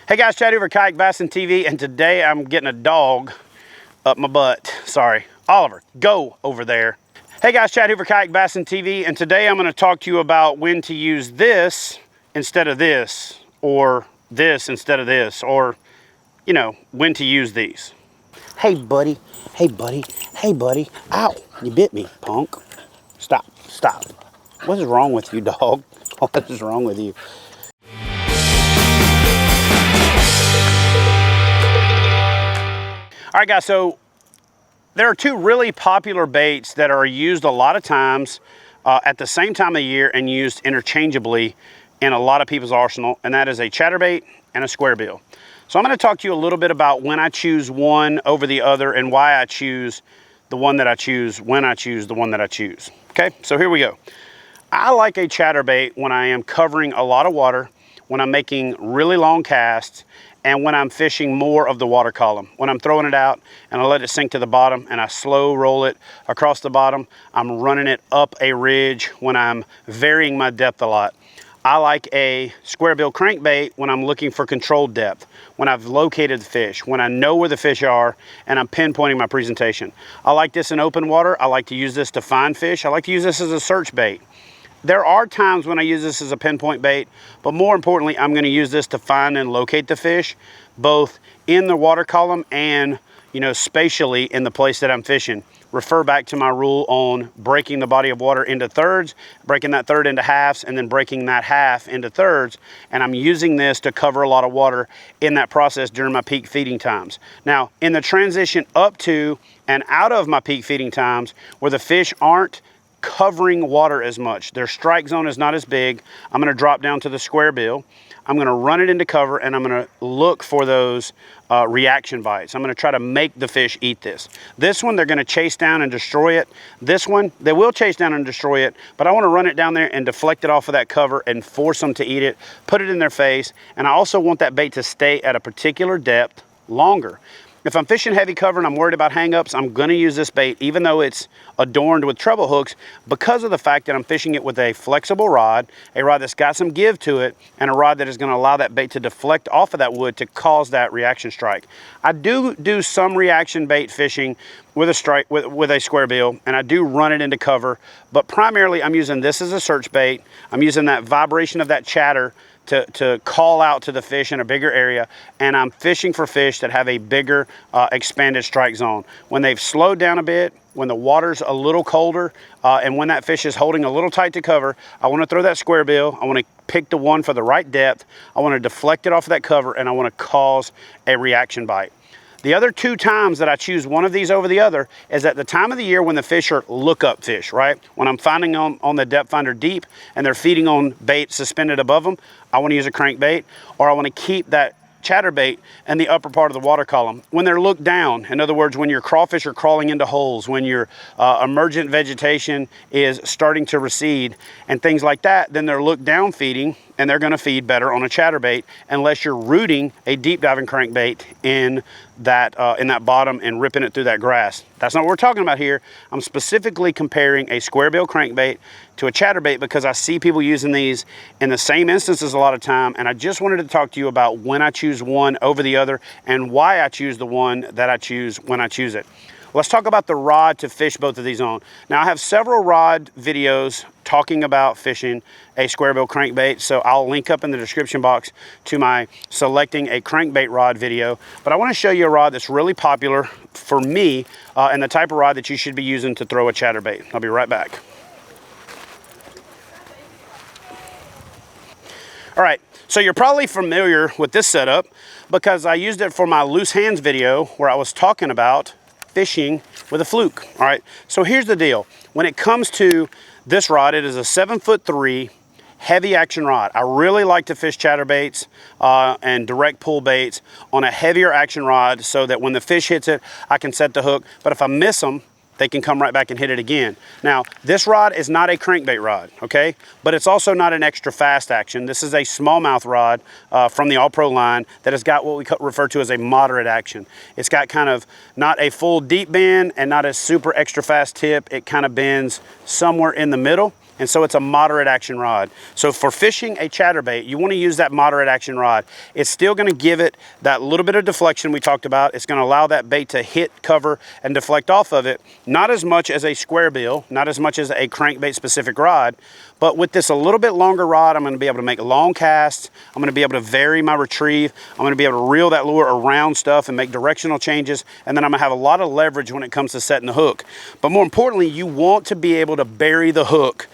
Hey guys, Chad Hoover, KayakBassFishing TV, and today I'm getting a dog up my butt. Sorry. Oliver, go over there. Hey guys, Chad Hoover, KayakBassFishing TV, and today I'm going to talk to you about when to use this instead of this, or this instead of this, or, you know, when to use these. Hey buddy, hey buddy, hey buddy. Ow, you bit me, punk. Stop, stop. What is wrong with you, dog? What is wrong with you? All right, guys, so there are two really popular baits that are used a lot of times at the same time of year and used interchangeably in a lot of people's arsenal, and that is a chatterbait and a square bill. So I'm going to talk to you a little bit about when I choose one over the other and why I choose the one that I choose when I choose the one that I choose. Okay, so here we go. I like a chatterbait when I am covering a lot of water, when I'm making really long casts, and when I'm fishing more of the water column. When I'm throwing it out and I let it sink to the bottom and I slow roll it across the bottom, I'm running it up a ridge when I'm varying my depth a lot. I like a square bill crankbait when I'm looking for controlled depth, when I've located the fish, when I know where the fish are and I'm pinpointing my presentation. I like this in open water. I like to use this to find fish. I like to use this as a search bait. There are times when I use this as a pinpoint bait, but more importantly, I'm going to use this to find and locate the fish, both in the water column and, you know, spatially in the place that I'm fishing. Refer back to my rule on breaking the body of water into thirds, breaking that third into halves, and then breaking that half into thirds. And I'm using this to cover a lot of water in that process during my peak feeding times. Now, in the transition up to and out of my peak feeding times, where the fish aren't covering water as much, their strike zone is not as big, I'm going to drop down to the square bill. I'm going to run it into cover and I'm going to look for those reaction bites. I'm going to try to make the fish eat this. This one, they're going to chase down and destroy it. This one, they will chase down and destroy it, but I want to run it down there and deflect it off of that cover and force them to eat it, put it in their face. And I also want that bait to stay at a particular depth longer. If I'm fishing heavy cover and I'm worried about hang-ups, I'm going to use this bait, even though it's adorned with treble hooks, because of the fact that I'm fishing it with a flexible rod, a rod that's got some give to it, and a rod that is going to allow that bait to deflect off of that wood to cause that reaction strike. I do some reaction bait fishing with a strike with a square bill, and I do run it into cover, but primarily I'm using this as a search bait. I'm using that vibration of that chatter to call out to the fish in a bigger area, and I'm fishing for fish that have a bigger expanded strike zone. When they've slowed down a bit, when the water's a little colder, and when that fish is holding a little tight to cover, I want to throw that square bill. I want to pick the one for the right depth. I want to deflect it off of that cover, and I want to cause a reaction bite. The other two times that I choose one of these over the other is at the time of the year when the fish are look-up fish, right? When I'm finding on the depth finder deep and they're feeding on bait suspended above them, I want to use a crankbait, or I want to keep that chatterbait in the upper part of the water column. When they're looked down, in other words, when your crawfish are crawling into holes, when your emergent vegetation is starting to recede and things like that, then they're looked down feeding, and they're going to feed better on a chatterbait unless you're rooting a deep diving crankbait in that bottom and ripping it through that grass. That's not what we're talking about here. I'm specifically comparing a square bill crankbait to a chatterbait because I see people using these in the same instances a lot of time, and I just wanted to talk to you about when I choose one over the other and why I choose the one that I choose when I choose it. Let's talk about the rod to fish both of these on. Now, I have several rod videos talking about fishing a square bill crankbait, so I'll link up in the description box to my selecting a crankbait rod video. But I want to show you a rod that's really popular for me and the type of rod that you should be using to throw a chatterbait. I'll be right back. All right, so you're probably familiar with this setup because I used it for my loose hands video where I was talking about fishing with a fluke. All right, so here's the deal. When it comes to this rod, it is a 7'3" heavy action rod. I really like to fish chatterbaits and direct pull baits on a heavier action rod so that when the fish hits it, I can set the hook. But if I miss them, they can come right back and hit it again. Now, this rod is not a crankbait rod, okay? But it's also not an extra fast action. This is a smallmouth rod from the All Pro line that has got what we refer to as a moderate action. It's got kind of not a full deep bend and not a super extra fast tip. It kind of bends somewhere in the middle. and so it's a moderate action rod. So for fishing a chatterbait, you want to use that moderate action rod. It's still going to give it that little bit of deflection we talked about. It's going to allow that bait to hit, cover, and deflect off of it. Not as much as a square bill, not as much as a crankbait specific rod, but with this a little bit longer rod, I'm going to be able to make long casts. I'm going to be able to vary my retrieve. I'm going to be able to reel that lure around stuff and make directional changes. And then I'm going to have a lot of leverage when it comes to setting the hook. But more importantly, you want to be able to bury the hook,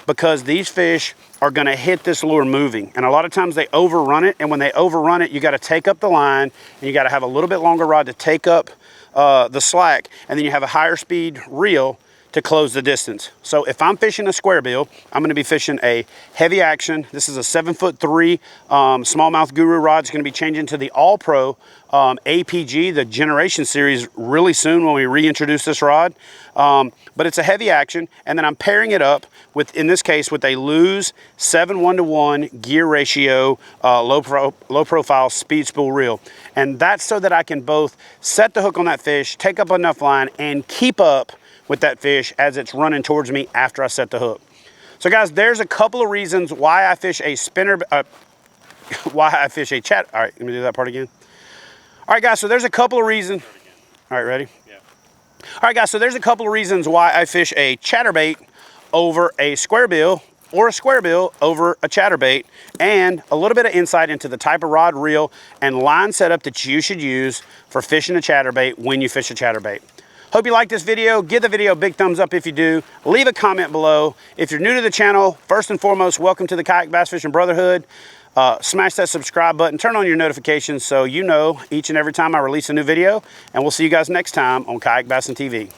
because these fish are going to hit this lure moving. And a lot of times they overrun it. And when they overrun it, you got to take up the line, and you got to have a little bit longer rod to take up the slack. And then you have a higher speed reel to close the distance. So if I'm fishing a square bill, I'm going to be fishing a heavy action. This is a 7'3" smallmouth Guru rod. It's going to be changing to the All Pro APG, the Generation Series, really soon when we reintroduce this rod. But it's a heavy action, and then I'm pairing it up with, in this case, with a Lew's 7:1-to-1 gear ratio, low profile speed spool reel. And that's so that I can both set the hook on that fish, take up enough line, and keep up with that fish as it's running towards me after I set the hook. So guys, there's a couple of reasons why I fish a spinner, why I fish a chat. All right, let me do that part again. All right guys, so there's a couple of reasons. All right, ready? Yeah. All right guys, so there's a couple of reasons why I fish a chatterbait over a square bill, or a square bill over a chatterbait, and a little bit of insight into the type of rod, reel, and line setup that you should use for fishing a chatterbait when you fish a chatterbait. Hope you like this video. Give the video a big thumbs up if you do. Leave a comment below. If you're new to the channel, first and foremost, welcome to the Kayak Bass Fishing Brotherhood. Smash that subscribe button, turn on your notifications so you know each and every time I release a new video, and we'll see you guys next time on Kayak Bassing TV.